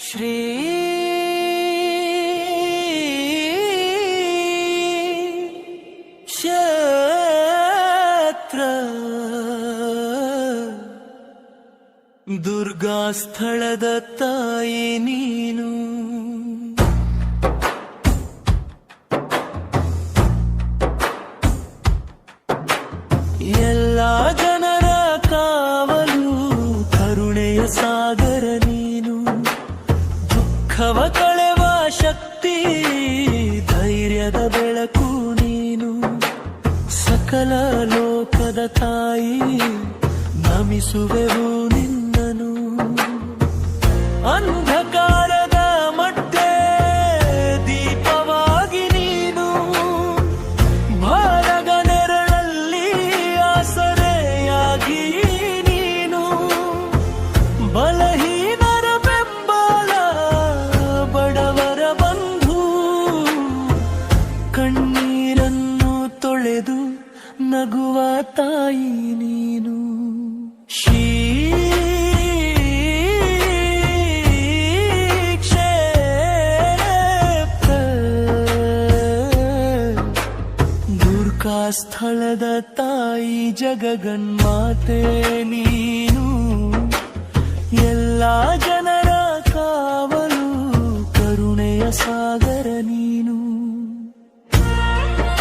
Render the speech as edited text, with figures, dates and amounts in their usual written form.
ಶ್ರೀ ಕ್ಷೇತ್ರ ದುರ್ಗಾ ಸ್ಥಳದ ತಾಯಿ ನೀನು. ಎಲ್ಲ ಜನರ ಕಾವಲು ಕರುಣೆಯ ಸಾಗರ ನೀನು. ದುಃಖವ ಕಳೆವ ಶಕ್ತಿ ಧೈರ್ಯದ ಬೆಳಕು ನೀನು. ಸಕಲ ಲೋಕದ ತಾಯಿ ನಮಿಸುವೆವು ನಿನ್ನನು. ಅಂಧಕಾರದ ಮಟ್ಟೆ ದೀಪವಾಗಿ ನೀನು. ಭಾರಗ ನೆರಳಲ್ಲಿ ಆಸರೆಯಾಗಿ ನೀನು. ಬಲಹೀನರ ಬೆಂಬಲ ಬಡವರ ಬಂಧು. ಕಣ್ಣೀರನ್ನು ತೊಳೆದು ನಗುವ ತಾಯಿ ನೀನು. ಶ್ರೀ ಕ್ಷೇತ್ರ ದುರ್ಗಾ ಸ್ಥಳದ ತಾಯಿ ಜಗನ್ಮಾತೆ ನೀ.